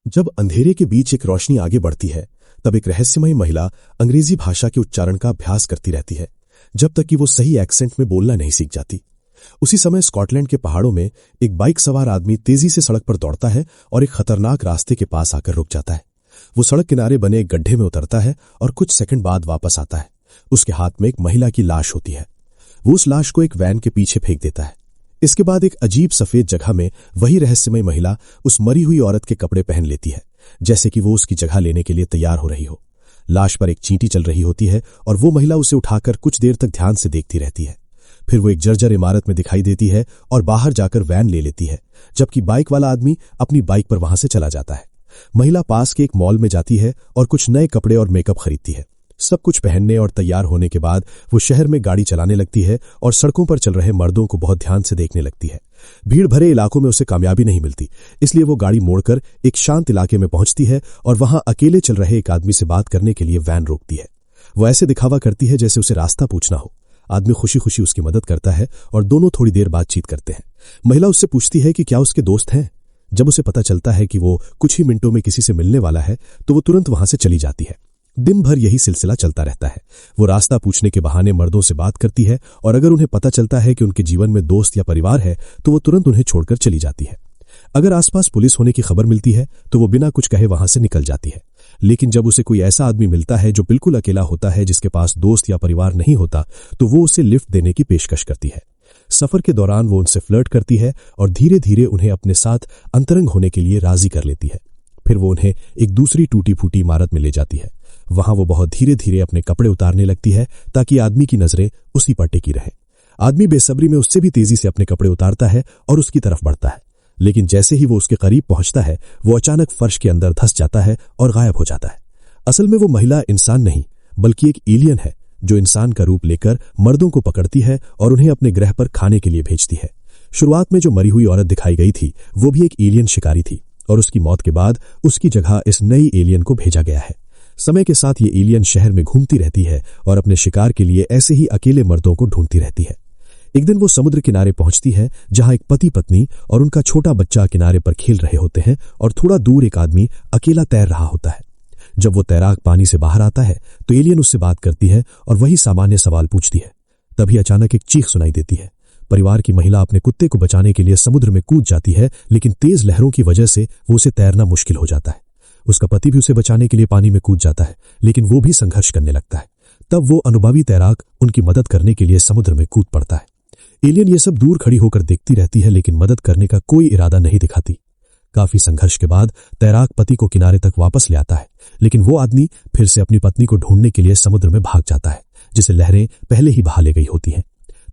जब अंधेरे के बीच एक रोशनी आगे बढ़ती है, तब एक रहस्यमयी महिला अंग्रेजी भाषा के उच्चारण का अभ्यास करती रहती है, जब तक कि वो सही एक्सेंट में बोलना नहीं सीख जाती। उसी समय स्कॉटलैंड के पहाड़ों में एक बाइक सवार आदमी तेजी से सड़क पर दौड़ता है और एक खतरनाक रास्ते के पास आकर रुक जाता है। वो सड़क किनारे बने एक गड्ढे में उतरता है और कुछ सेकंड बाद वापस आता है। उसके हाथ में एक महिला की लाश होती है। वो उस लाश को एक वैन के पीछे फेंक देता है। इसके बाद एक अजीब सफेद जगह में वही रहस्यमय महिला उस मरी हुई औरत के कपड़े पहन लेती है, जैसे कि वो उसकी जगह लेने के लिए तैयार हो रही हो। लाश पर एक चींटी चल रही होती है और वो महिला उसे उठाकर कुछ देर तक ध्यान से देखती रहती है। फिर वो एक जर्जर इमारत में दिखाई देती है और बाहर जाकर वैन ले लेती है, जबकि बाइक वाला आदमी अपनी बाइक पर वहां से चला जाता है। महिला पास के एक मॉल में जाती है और कुछ नए कपड़े और मेकअप खरीदती है। सब कुछ पहनने और तैयार होने के बाद वो शहर में गाड़ी चलाने लगती है और सड़कों पर चल रहे मर्दों को बहुत ध्यान से देखने लगती है। भीड़ भरे इलाकों में उसे कामयाबी नहीं मिलती, इसलिए वो गाड़ी मोड़कर एक शांत इलाके में पहुंचती है और वहां अकेले चल रहे एक आदमी से बात करने के लिए वैन रोकती है। वो ऐसे दिखावा करती है जैसे उसे रास्ता पूछना हो। आदमी खुशी खुशी उसकी मदद करता है और दोनों थोड़ी देर बातचीत करते हैं। महिला उससे पूछती है कि क्या उसके दोस्त हैं। जब उसे पता चलता है कि वो कुछ ही मिनटों में किसी से मिलने वाला है, तो वो तुरंत वहां से चली जाती है। दिन भर यही सिलसिला चलता रहता है। वो रास्ता पूछने के बहाने मर्दों से बात करती है और अगर उन्हें पता चलता है कि उनके जीवन में दोस्त या परिवार है, तो वो तुरंत उन्हें छोड़कर चली जाती है। अगर आसपास पुलिस होने की खबर मिलती है, तो वो बिना कुछ कहे वहां से निकल जाती है। लेकिन जब उसे कोई ऐसा आदमी मिलता है जो बिल्कुल अकेला होता है, जिसके पास दोस्त या परिवार नहीं होता, तो वो उसे लिफ्ट देने की पेशकश करती है। सफर के दौरान वो उनसे फ्लर्ट करती है और धीरे धीरे उन्हें अपने साथ अंतरंग होने के लिए राजी कर लेती है। फिर वो उन्हें एक दूसरी टूटी फूटी इमारत में ले जाती है। वहां वो बहुत धीरे धीरे अपने कपड़े उतारने लगती है ताकि आदमी की नजरें उसी पर टिकी रहे। आदमी बेसब्री में उससे भी तेजी से अपने कपड़े उतारता है और उसकी तरफ बढ़ता है, लेकिन जैसे ही वो उसके करीब पहुंचता है, वो अचानक फर्श के अंदर धंस जाता है और गायब हो जाता है। असल में वो महिला इंसान नहीं, बल्कि एक एलियन है जो इंसान का रूप लेकर मर्दों को पकड़ती है और उन्हें अपने ग्रह पर खाने के लिए भेजती है। शुरुआत में जो मरी हुई औरत दिखाई गई थी, वो भी एक एलियन शिकारी थी और उसकी मौत के बाद उसकी जगह इस नई एलियन को भेजा गया है। समय के साथ ये एलियन शहर में घूमती रहती है और अपने शिकार के लिए ऐसे ही अकेले मर्दों को ढूंढती रहती है। एक दिन वो समुद्र किनारे पहुंचती है, जहां एक पति पत्नी और उनका छोटा बच्चा किनारे पर खेल रहे होते हैं और थोड़ा दूर एक आदमी अकेला तैर रहा होता है। जब वो तैराक पानी से बाहर आता है, तो एलियन उससे बात करती है और वही सामान्य सवाल पूछती है। तभी अचानक एक चीख सुनाई देती है। परिवार की महिला अपने कुत्ते को बचाने के लिए समुद्र में कूद जाती है, लेकिन तेज लहरों की वजह से वो उसे तैरना मुश्किल हो जाता है। उसका पति भी उसे बचाने के लिए पानी में कूद जाता है, लेकिन वो भी संघर्ष करने लगता है। तब वो अनुभवी तैराक उनकी मदद करने के लिए समुद्र में कूद पड़ता है। एलियन ये सब दूर खड़ी होकर देखती रहती है, लेकिन मदद करने का कोई इरादा नहीं दिखाती। काफी संघर्ष के बाद तैराक पति को किनारे तक वापस ले आता है, लेकिन वो आदमी फिर से अपनी पत्नी को ढूंढने के लिए समुद्र में भाग जाता है, जिसे लहरें पहले ही बहा ले गई होती हैं।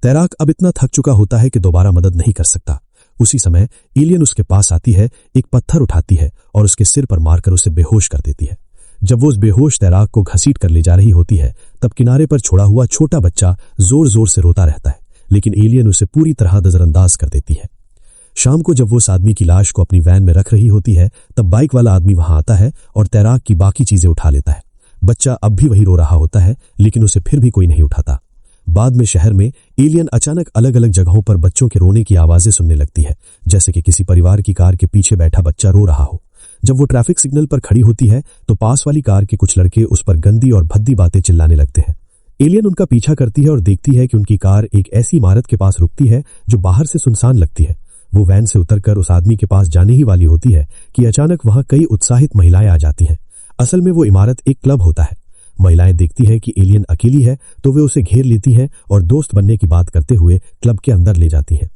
तैराक अब इतना थक चुका होता है कि दोबारा मदद नहीं कर सकता। उसी समय एलियन उसके पास आती है, एक पत्थर उठाती है और उसके सिर पर मारकर उसे बेहोश कर देती है। जब वो उस बेहोश तैराक को घसीट कर ले जा रही होती है, तब किनारे पर छोड़ा हुआ छोटा बच्चा जोर जोर से रोता रहता है, लेकिन एलियन उसे पूरी तरह नजरअंदाज कर देती है। शाम को जब वो उस आदमी की लाश को अपनी वैन में रख रही होती है, तब बाइक वाला आदमी वहां आता है और तैराक की बाकी चीजें उठा लेता है। बच्चा अब भी वही रो रहा होता है, लेकिन उसे फिर भी कोई नहीं उठाता। बाद में शहर में एलियन अचानक अलग अलग जगहों पर बच्चों के रोने की आवाजें सुनने लगती है, जैसे कि किसी परिवार की कार के पीछे बैठा बच्चा रो रहा हो। जब वो ट्रैफिक सिग्नल पर खड़ी होती है, तो पास वाली कार के कुछ लड़के उस पर गंदी और भद्दी बातें चिल्लाने लगते हैं। एलियन उनका पीछा करती है और देखती है कि उनकी कार एक ऐसी इमारत के पास रुकती है जो बाहर से सुनसान लगती है। वो वैन से उतरकर उस आदमी के पास जाने ही वाली होती है कि अचानक वहां कई उत्साहित महिलाएं आ जाती हैं। असल में वो इमारत एक क्लब होता है। महिलाएं देखती है कि एलियन अकेली है, तो वे उसे घेर लेती हैं और दोस्त बनने की बात करते हुए क्लब के अंदर ले जाती हैं।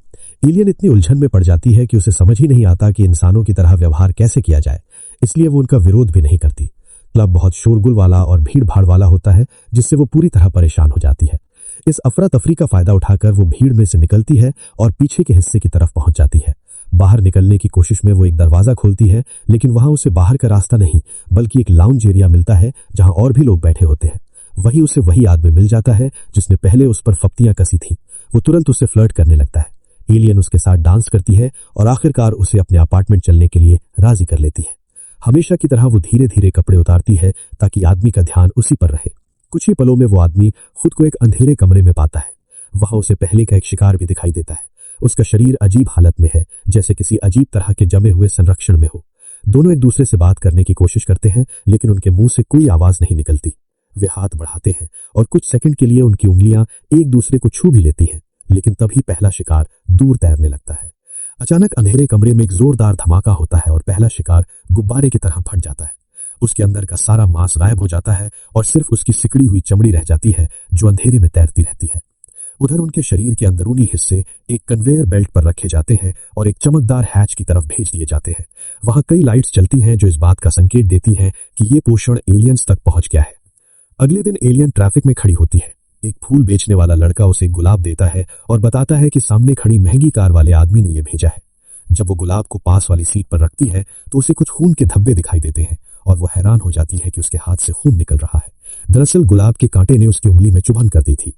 एलियन इतनी उलझन में पड़ जाती है कि उसे समझ ही नहीं आता कि इंसानों की तरह व्यवहार कैसे किया जाए, इसलिए वो उनका विरोध भी नहीं करती। क्लब बहुत शोरगुल वाला और भीड़ भाड़ वाला होता है, जिससे वो पूरी तरह परेशान हो जाती है। इस अफरा तफरी का फायदा उठाकर वो भीड़ में से निकलती है और पीछे के हिस्से की तरफ पहुंच जाती है। बाहर निकलने की कोशिश में वो एक दरवाजा खोलती है, लेकिन वहां उसे बाहर का रास्ता नहीं, बल्कि एक लाउंज एरिया मिलता है जहां और भी लोग बैठे होते हैं। वहीं उसे वही आदमी मिल जाता है जिसने पहले उस पर फप्तियां कसी थीं। वो तुरंत उससे फ्लर्ट करने लगता है। एलियन उसके साथ डांस करती है और आखिरकार उसे अपने अपार्टमेंट चलने के लिए राजी कर लेती है। हमेशा की तरह वो धीरे धीरे कपड़े उतारती है ताकि आदमी का ध्यान उसी पर रहे। कुछ ही पलों में वो आदमी खुद को एक अंधेरे कमरे में पाता है। वहां उसे पहले का एक शिकार भी दिखाई देता है। उसका शरीर अजीब हालत में है, जैसे किसी अजीब तरह के जमे हुए संरक्षण में हो। दोनों एक दूसरे से बात करने की कोशिश करते हैं, लेकिन उनके मुंह से कोई आवाज नहीं निकलती। वे हाथ बढ़ाते हैं और कुछ सेकंड के लिए उनकी उंगलियां एक दूसरे को छू भी लेती हैं, लेकिन तभी पहला शिकार दूर तैरने लगता है। अचानक अंधेरे कमरे में एक जोरदार धमाका होता है और पहला शिकार गुब्बारे की तरह फट जाता है। उसके अंदर का सारा मांस गायब हो जाता है और सिर्फ उसकी सिकड़ी हुई चमड़ी रह जाती है, जो अंधेरे में तैरती रहती है। उधर उनके शरीर के अंदरूनी हिस्से एक कन्वेयर बेल्ट पर रखे जाते हैं और एक चमकदार हैच की तरफ भेज दिए जाते हैं। वहां कई लाइट्स चलती हैं, जो इस बात का संकेत देती हैं कि ये पोषण एलियंस तक पहुंच गया है। अगले दिन एलियन ट्रैफिक में खड़ी होती है। एक फूल बेचने वाला लड़का उसे गुलाब देता है और बताता है कि सामने खड़ी महंगी कार वाले आदमी ने यह भेजा है। जब वो गुलाब को पास वाली सीट पर रखती है तो उसे कुछ खून के धब्बे दिखाई देते हैं और वो हैरान हो जाती है कि उसके हाथ से खून निकल रहा है। दरअसल गुलाब के कांटे ने उसकी उंगली में चुभन कर दी थी।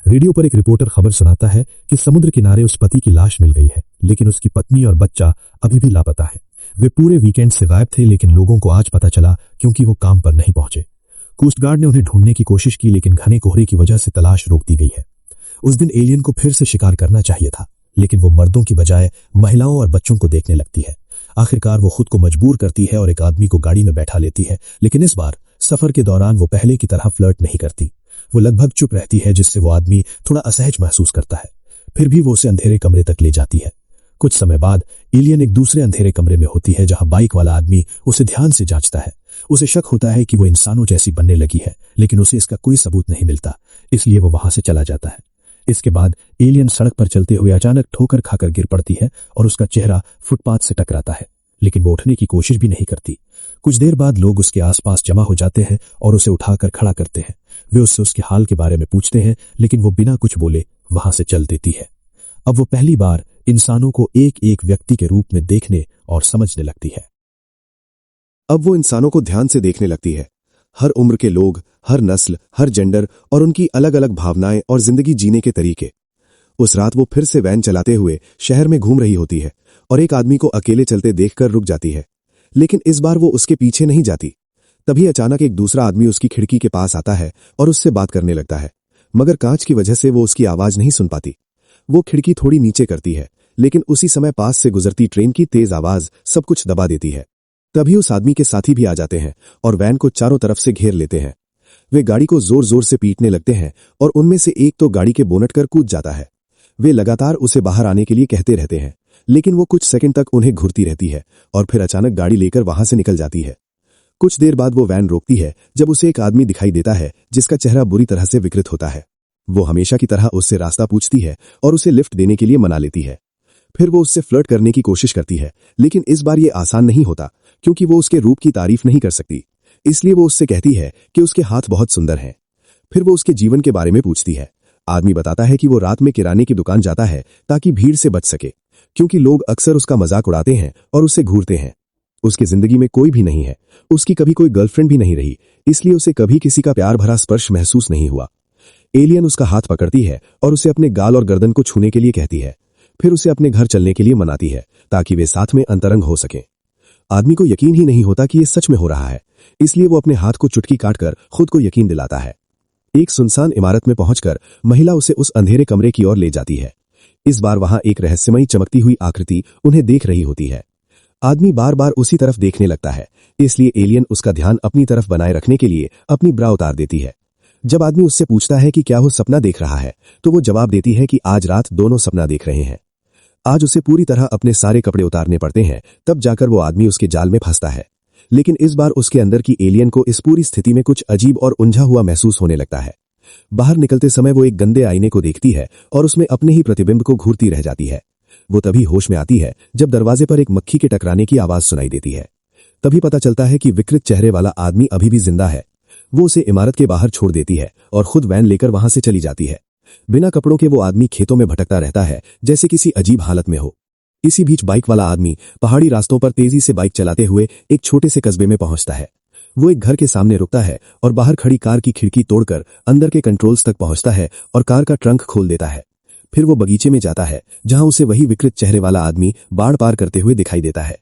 रेडियो पर एक रिपोर्टर खबर सुनाता है कि समुद्र किनारे उस पति की लाश मिल गई है, लेकिन उसकी पत्नी और बच्चा अभी भी लापता है। वे पूरे वीकेंड से गायब थे, लेकिन लोगों को आज पता चला क्योंकि वो काम पर नहीं पहुंचे। कोस्ट गार्ड ने उन्हें ढूंढने की कोशिश की, लेकिन घने कोहरे की वजह से तलाश रोक दी गई है। उस दिन एलियन को फिर से शिकार करना चाहिए था, लेकिन वो मर्दों की बजाय महिलाओं और बच्चों को देखने लगती है। आखिरकार वो खुद को मजबूर करती है और एक आदमी को गाड़ी में बैठा लेती है, लेकिन इस बार सफर के दौरान वो पहले की तरह फ्लर्ट नहीं करती। वो लगभग चुप रहती है, जिससे वो आदमी थोड़ा असहज महसूस करता है। फिर भी वो उसे अंधेरे कमरे तक ले जाती है। कुछ समय बाद एलियन एक दूसरे अंधेरे कमरे में होती है, जहां बाइक वाला आदमी उसे ध्यान से जांचता है। उसे शक होता है कि वो इंसानों जैसी बनने लगी है, लेकिन उसे इसका कोई सबूत नहीं मिलता, इसलिए वो वहां से चला जाता है। इसके बाद एलियन सड़क पर चलते हुए अचानक ठोकर खाकर गिर पड़ती है और उसका चेहरा फुटपाथ से टकराता है, लेकिन वो उठने की कोशिश भी नहीं करती। कुछ देर बाद लोग उसके आसपास जमा हो जाते हैं और उसे उठाकर खड़ा करते हैं। वे उससे उसके हाल के बारे में पूछते हैं, लेकिन वो बिना कुछ बोले वहां से चल देती है। अब वो पहली बार इंसानों को एक एक व्यक्ति के रूप में देखने और समझने लगती है। अब वो इंसानों को ध्यान से देखने लगती है। हर उम्र के लोग, हर नस्ल, हर जेंडर और उनकी अलग अलग भावनाएं और जिंदगी जीने के तरीके। उस रात वो फिर से वैन चलाते हुए शहर में घूम रही होती है और एक आदमी को अकेले चलते देखकर रुक जाती है, लेकिन इस बार वो उसके पीछे नहीं जाती। तभी अचानक एक दूसरा आदमी उसकी खिड़की के पास आता है और उससे बात करने लगता है, मगर कांच की वजह से वो उसकी आवाज नहीं सुन पाती। वो खिड़की थोड़ी नीचे करती है, लेकिन उसी समय पास से गुजरती ट्रेन की तेज आवाज सब कुछ दबा देती है। तभी उस आदमी के साथी भी आ जाते हैं और वैन को चारों तरफ से घेर लेते हैं। वे गाड़ी को जोर जोर से पीटने लगते हैं और उनमें से एक तो गाड़ी के बोनट कर कूद जाता है। वे लगातार उसे बाहर आने के लिए कहते रहते हैं, लेकिन वो कुछ सेकंड तक उन्हें घूरती रहती है और फिर अचानक गाड़ी लेकर वहां से निकल जाती है। कुछ देर बाद वो वैन रोकती है जब उसे एक आदमी दिखाई देता है जिसका चेहरा बुरी तरह से विकृत होता है। वो हमेशा की तरह उससे रास्ता पूछती है और उसे लिफ्ट देने के लिए मना लेती है। फिर वो उससे फ्लर्ट करने की कोशिश करती है, लेकिन इस बार ये आसान नहीं होता, क्योंकि वो उसके रूप की तारीफ नहीं कर सकती। इसलिए वो उससे कहती है कि उसके हाथ बहुत सुंदर हैं। फिर वो उसके जीवन के बारे में पूछती है। आदमी बताता है कि वो रात में किराने की दुकान जाता है ताकि भीड़ से बच सके, क्योंकि लोग अक्सर उसका मजाक उड़ाते हैं और उससे घूरते हैं। उसकी जिंदगी में कोई भी नहीं है, उसकी कभी कोई गर्लफ्रेंड भी नहीं रही, इसलिए उसे कभी किसी का प्यार भरा स्पर्श महसूस नहीं हुआ। एलियन उसका हाथ पकड़ती है और उसे अपने गाल और गर्दन को छूने के लिए कहती है। फिर उसे अपने घर चलने के लिए मनाती है ताकि वे साथ में अंतरंग हो सकें। आदमी को यकीन ही नहीं होता कि ये सच में हो रहा है, इसलिए वो अपने हाथ को चुटकी काटकर खुद को यकीन दिलाता है। एक सुनसान इमारत में पहुंचकर महिला उसे उस अंधेरे कमरे की ओर ले जाती है। इस बार वहां एक रहस्यमयी चमकती हुई आकृति उन्हें देख रही होती है। आदमी बार बार उसी तरफ देखने लगता है, इसलिए एलियन उसका ध्यान अपनी तरफ बनाए रखने के लिए अपनी ब्रा उतार देती है। जब आदमी उससे पूछता है कि क्या वो सपना देख रहा है, तो वो जवाब देती है कि आज रात दोनों सपना देख रहे हैं। आज उसे पूरी तरह अपने सारे कपड़े उतारने पड़ते हैं, तब जाकर वो आदमी उसके जाल में फंसता है। लेकिन इस बार उसके अंदर की एलियन को इस पूरी स्थिति में कुछ अजीब और उलझा हुआ महसूस होने लगता है। बाहर निकलते समय वो एक गंदे आईने को देखती है और उसमें अपने ही प्रतिबिंब को घूरती रह जाती है। वो तभी होश में आती है जब दरवाजे पर एक मक्खी के टकराने की आवाज सुनाई देती है। तभी पता चलता है कि विकृत चेहरे वाला आदमी अभी भी जिंदा है। वो उसे इमारत के बाहर छोड़ देती है और खुद वैन लेकर वहां से चली जाती है। बिना कपड़ों के वो आदमी खेतों में भटकता रहता है, जैसे किसी अजीब हालत में हो। इसी बीच बाइक वाला आदमी पहाड़ी रास्तों पर तेजी से बाइक चलाते हुए एक छोटे से कस्बे में पहुंचता है। वो एक घर के सामने रुकता है और बाहर खड़ी कार की खिड़की तोड़कर अंदर के कंट्रोल्स तक पहुंचता है और कार का ट्रंक खोल देता है। फिर वो बगीचे में जाता है, जहां उसे वही विकृत चेहरे वाला आदमी बाढ़ पार करते हुए दिखाई देता है।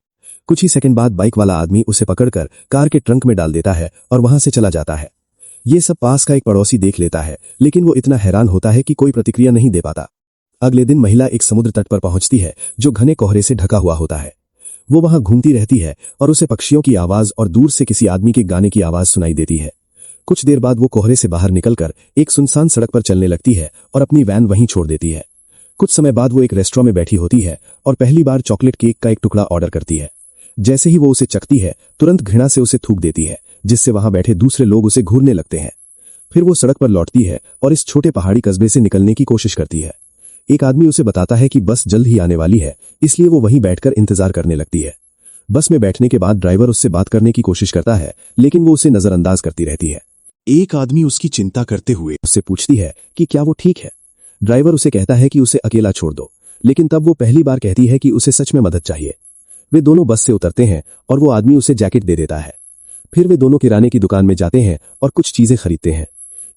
कुछ ही सेकंड बाद बाइक वाला आदमी उसे पकड़कर कार के ट्रंक में डाल देता है और वहां से चला जाता है। ये सब पास का एक पड़ोसी देख लेता है, लेकिन वो इतना हैरान होता है कि कोई प्रतिक्रिया नहीं दे पाता। अगले दिन महिला एक समुद्र तट पर पहुंचती है जो घने कोहरे से ढका हुआ होता है। वो वहां घूमती रहती है और उसे पक्षियों की आवाज और दूर से किसी आदमी के गाने की आवाज सुनाई देती है। कुछ देर बाद वो कोहरे से बाहर निकलकर एक सुनसान सड़क पर चलने लगती है और अपनी वैन वहीं छोड़ देती है। कुछ समय बाद वो एक रेस्टोरेंट में बैठी होती है और पहली बार चॉकलेट केक का एक टुकड़ा ऑर्डर करती है। जैसे ही वो उसे चखती है, तुरंत घृणा से उसे थूक देती है, जिससे वहां बैठे दूसरे लोग उसे घूरने लगते हैं। फिर वो सड़क पर लौटती है और इस छोटे पहाड़ी कस्बे से निकलने की कोशिश करती है। एक आदमी उसे बताता है कि बस जल्द ही आने वाली है, इसलिए वो वहीं बैठकर इंतजार करने लगती है। बस में बैठने के बाद ड्राइवर उससे बात करने की कोशिश करता है, लेकिन वो उसे नजरअंदाज करती रहती है। एक आदमी उसकी चिंता करते हुए उससे पूछती है कि क्या वो ठीक है। ड्राइवर उसे कहता है कि उसे अकेला छोड़ दो, लेकिन तब वो पहली बार कहती है कि उसे सच में मदद चाहिए। वे दोनों बस से उतरते हैं और वो आदमी उसे जैकेट दे देता है। फिर वे दोनों किराने की दुकान में जाते हैं और कुछ चीजें खरीदते हैं।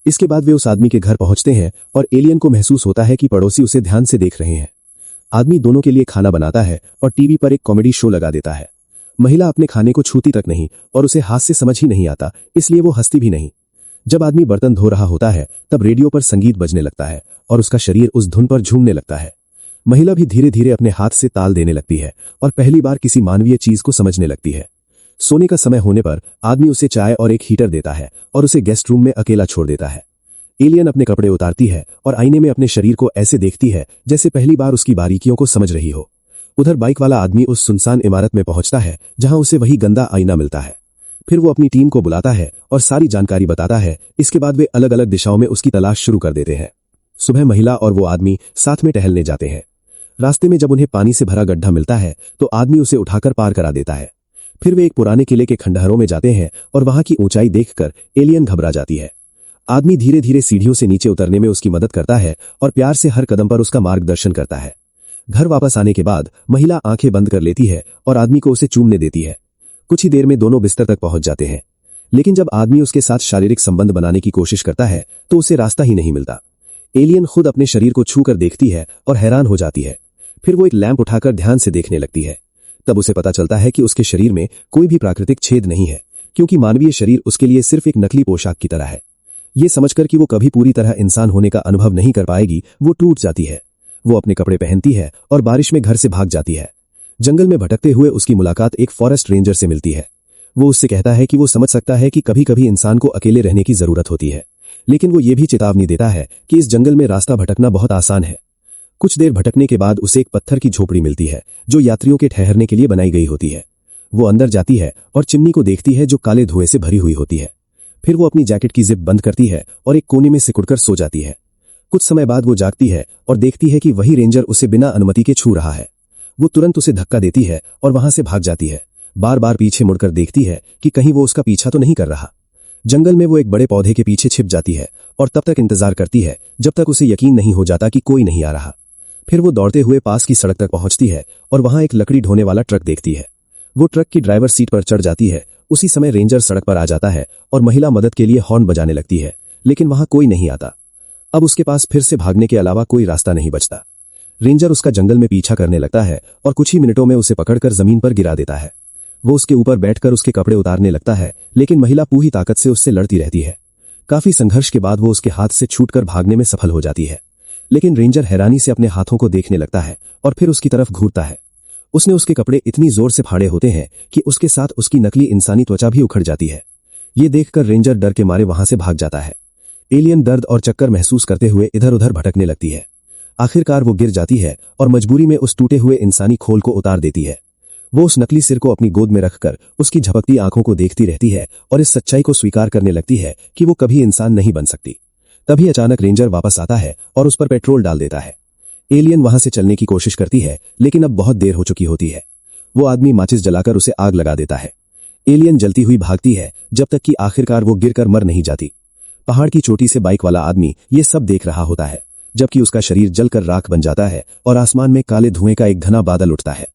इसके बाद वे उस आदमी के घर पहुंचते हैं और एलियन को महसूस होता है कि पड़ोसी उसे ध्यान से देख रहे हैं। आदमी दोनों के लिए खाना बनाता है और टीवी पर एक कॉमेडी शो लगा देता है। महिला अपने खाने को छूती तक नहीं और उसे हाथ से समझ ही नहीं आता, इसलिए वो हंसती भी नहीं। जब आदमी बर्तन धो रहा होता है, तब रेडियो पर संगीत बजने लगता है और उसका शरीर उस धुन पर झूमने लगता है। महिला भी धीरे धीरे अपने हाथ से ताल देने लगती है और पहली बार किसी मानवीय चीज को समझने लगती है। सोने का समय होने पर आदमी उसे चाय और एक हीटर देता है और उसे गेस्ट रूम में अकेला छोड़ देता है। एलियन अपने कपड़े उतारती है और आईने में अपने शरीर को ऐसे देखती है जैसे पहली बार उसकी बारीकियों को समझ रही हो। उधर बाइक वाला आदमी उस सुनसान इमारत में पहुंचता है जहां उसे वही गंदा आईना मिलता है। फिर वो अपनी टीम को बुलाता है और सारी जानकारी बताता है। इसके बाद वे अलग अलग दिशाओं में उसकी तलाश शुरू कर देते हैं। सुबह महिला और वो आदमी साथ में टहलने जाते हैं। रास्ते में जब उन्हें पानी से भरा गड्ढा मिलता है तो आदमी उसे उठाकर पार करा देता है। फिर वे एक पुराने किले के खंडहरों में जाते हैं और वहां की ऊंचाई देखकर एलियन घबरा जाती है। आदमी धीरे धीरे सीढ़ियों से नीचे उतरने में उसकी मदद करता है और प्यार से हर कदम पर उसका मार्गदर्शन करता है। घर वापस आने के बाद महिला आंखें बंद कर लेती है और आदमी को उसे चूमने देती है। कुछ ही देर में दोनों बिस्तर तक पहुंच जाते हैं, लेकिन जब आदमी उसके साथ शारीरिक संबंध बनाने की कोशिश करता है तो उसे रास्ता ही नहीं मिलता। एलियन खुद अपने शरीर को छू कर देखती है और हैरान हो जाती है। फिर वो एक लैंप उठाकर ध्यान से देखने लगती है। तब उसे पता चलता है कि उसके शरीर में कोई भी प्राकृतिक छेद नहीं है, क्योंकि मानवीय शरीर उसके लिए सिर्फ एक नकली पोशाक की तरह है। ये समझकर कि वो कभी पूरी तरह इंसान होने का अनुभव नहीं कर पाएगी, वो टूट जाती है। वो अपने कपड़े पहनती है और बारिश में घर से भाग जाती है। जंगल में भटकते हुए उसकी मुलाकात एक फॉरेस्ट रेंजर से मिलती है। वो उससे कहता है कि वो समझ सकता है कि कभी कभी इंसान को अकेले रहने की जरूरत होती है, लेकिन वो ये भी चेतावनी देता है कि इस जंगल में रास्ता भटकना बहुत आसान है। कुछ देर भटकने के बाद उसे एक पत्थर की झोपड़ी मिलती है जो यात्रियों के ठहरने के लिए बनाई गई होती है। वो अंदर जाती है और चिमनी को देखती है जो काले धुएं से भरी हुई होती है। फिर वो अपनी जैकेट की जिप बंद करती है और एक कोने में सिकुड़कर सो जाती है। कुछ समय बाद वो जागती है और देखती है कि वही रेंजर उसे बिना अनुमति के छू रहा है। वो तुरंत उसे धक्का देती है और वहां से भाग जाती है। बार बार पीछे मुड़कर देखती है कि कहीं वो उसका पीछा तो नहीं कर रहा। जंगल में वो एक बड़े पौधे के पीछे छिप जाती है और तब तक इंतजार करती है जब तक उसे यकीन नहीं हो जाता कि कोई नहीं आ रहा। फिर वो दौड़ते हुए पास की सड़क तक पहुंचती है और वहां एक लकड़ी ढोने वाला ट्रक देखती है। वो ट्रक की ड्राइवर सीट पर चढ़ जाती है। उसी समय रेंजर सड़क पर आ जाता है और महिला मदद के लिए हॉर्न बजाने लगती है, लेकिन वहां कोई नहीं आता। अब उसके पास फिर से भागने के अलावा कोई रास्ता नहीं बचता। रेंजर उसका जंगल में पीछा करने लगता है और कुछ ही मिनटों में उसे पकड़कर जमीन पर गिरा देता है। वो उसके ऊपर बैठकर उसके कपड़े उतारने लगता है, लेकिन महिला पूरी ताकत से उससे लड़ती रहती है। काफी संघर्ष के बाद वो उसके हाथ से छूटकर भागने में सफल हो जाती है, लेकिन रेंजर हैरानी से अपने हाथों को देखने लगता है और फिर उसकी तरफ घूरता है। उसने उसके कपड़े इतनी जोर से फाड़े होते हैं कि उसके साथ उसकी नकली इंसानी त्वचा भी उखड़ जाती है। ये देखकर रेंजर डर के मारे वहां से भाग जाता है। एलियन दर्द और चक्कर महसूस करते हुए इधर उधर भटकने लगती है। आखिरकार वो गिर जाती है और मजबूरी में उस टूटे हुए इंसानी खोल को उतार देती है। वो उस नकली सिर को अपनी गोद में रखकर उसकी झपकती आंखों को देखती रहती है और इस सच्चाई को स्वीकार करने लगती है कि वो कभी इंसान नहीं बन सकती। तभी अचानक रेंजर वापस आता है और उस पर पेट्रोल डाल देता है। एलियन वहां से चलने की कोशिश करती है, लेकिन अब बहुत देर हो चुकी होती है। वो आदमी माचिस जलाकर उसे आग लगा देता है। एलियन जलती हुई भागती है जब तक कि आखिरकार वो गिरकर मर नहीं जाती। पहाड़ की चोटी से बाइक वाला आदमी ये सब देख रहा होता है, जबकि उसका शरीर जलकर राख बन जाता है और आसमान में काले धुएं का एक घना बादल उठता है।